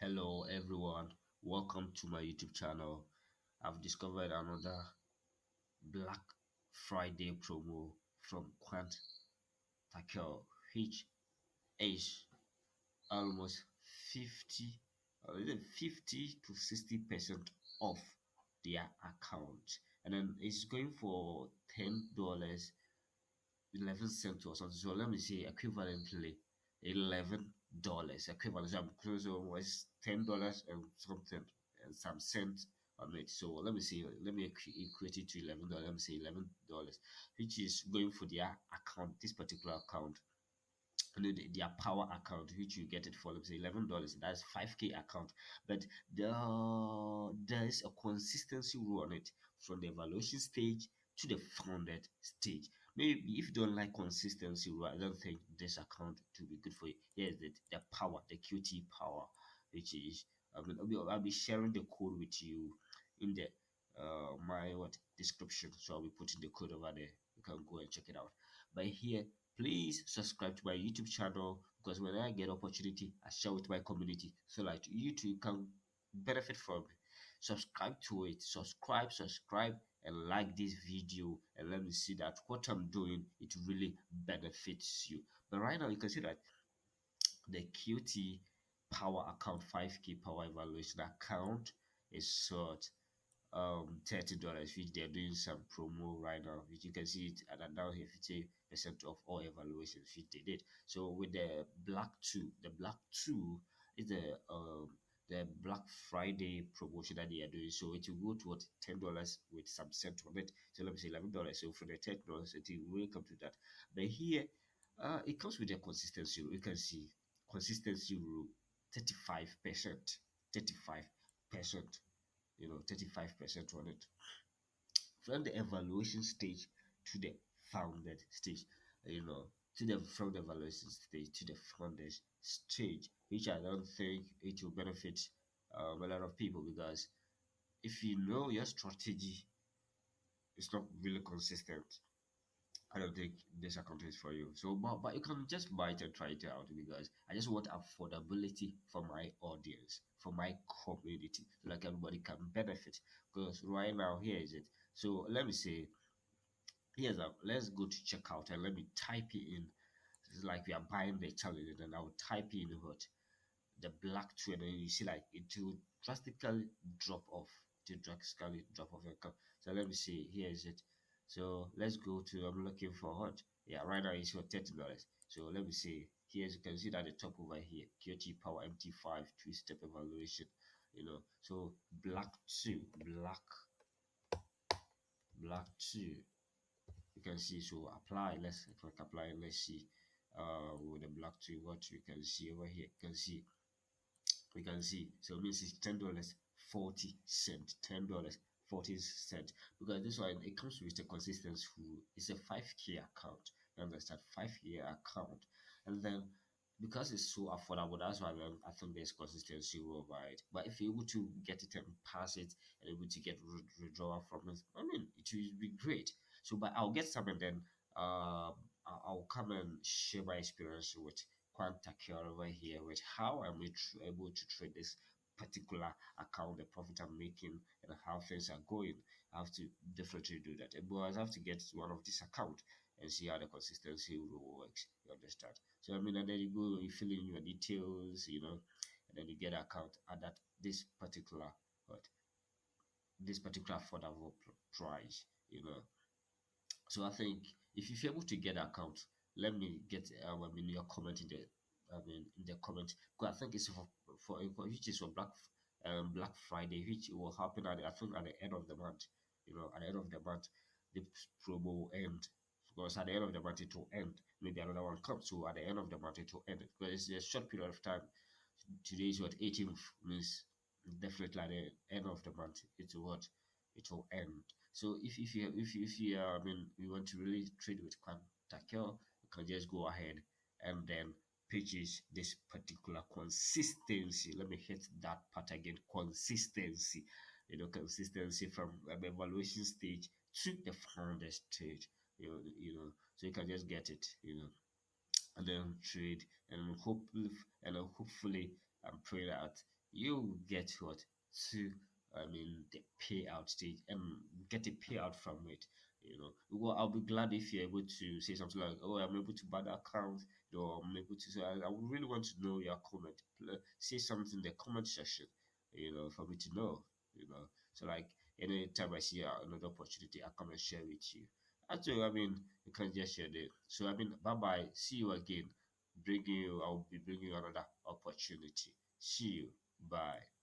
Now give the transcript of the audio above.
Hello everyone, welcome to my YouTube channel. I've discovered another Black Friday promo from Quant Takel, which is almost 50 even 50 to 60% off their account. And then it's going for $10 11 cents or something. So let me say equivalently $11 equivalent. So I'm close to was $10 and something and some cents on it. So let me see. Let me equate it to $11. Let me say $11, which is going for their account, this particular account, their power account, which you get it for, let's say $11. That's 5K account. But there's a consistency rule on it from the evaluation stage to the funded stage. Maybe if you don't like consistency rule, I don't think this account to be good for you. Here's the power, the QT power, which is I'll be sharing the code with you in the my what description. So I'll be putting the code over there. You can go and check it out. But here, please subscribe to my YouTube channel because when I get opportunity, I share with my community so that you too can benefit from it. Subscribe to it, subscribe, and like this video, and let me see that what I'm doing it really benefits you. But right now, you can see that the QT power account 5K power evaluation account is short $30, which they're doing some promo right now, which you can see it at now here 50% of all evaluations which they did. So with the black two is the Black Friday promotion that they are doing. So it will go to what $10 with some cent on it. So let me say $11. So for the $10, it will come to that. But here, it comes with a consistency rule. You can see consistency rule 35%, 35%, 35% on it from the evaluation stage to the founded stage, you know, from the evaluation stage to the founded stage, which I don't think it will benefit a lot of people because if you know your strategy is not really consistent, I don't think this account is for you. So, but you can just buy it and try it out because I just want affordability for my audience, for my community, so like everybody can benefit. Because right now, here is it. So let me say, let's go to checkout and let me type it in. It's like we are buying the challenge, and I'll type in what the black two, and then you see like it will drastically drop off. To drastically drop off your account. So let me see. Here is it. So let's go to I'm looking for what. Yeah, right now it's for $30. So let me see. Here you can see that the top over here, QT Power MT5 two-step evaluation. So black two. You can see. So apply. Let's click apply. Let's see. With the black two, what you can see over here. You can see we can see so it means it's $10 40 cent $10 40 cent because this one it comes with a consistency rule. It's a 5K account, you understand, 5 year account, and then because it's so affordable, that's why I think there's consistency over it. But if you're able to get it and pass it and able to get withdrawal from it, I mean it will be great. So but I'll get some, and then I'll come and share my experience with Quantacure over here with how I'm able to trade this particular account, the profit I'm making, and how things are going. I have to definitely do that. But I have to get to one of this account and see how the consistency rule works. You understand? So I mean, and then you go, you fill in your details, and then you get an account at that what this particular affordable price, So I think if you're able to get an account, let me get your comment in the in the comment, because I think it's for which is for Black Friday, which will happen I think at the end of the month. At the end of the month, the promo will end. Because at the end of the month it will end. Maybe another one comes. So at the end of the month it will end. Because it's a short period of time. Today is what 18th means definitely at the end of the month it will end. So if you you want to really trade with Quantakel, you can just go ahead and then purchase this particular consistency. Let me hit that part again. Consistency. Consistency from evaluation stage to the founder stage. So you can just get it. And then trade, and hopefully I'm praying that you get what to the payout stage and get a payout from it. Well, I'll be glad if you're able to say something like, "Oh, I'm able to buy the account," I'm able to say, I would really want to know your comment. Say something in the comment section, for me to know, So, like, anytime I see another opportunity, I come and share with you. Actually, you can just share it. So, bye bye. See you again. I'll be bringing you another opportunity. See you. Bye.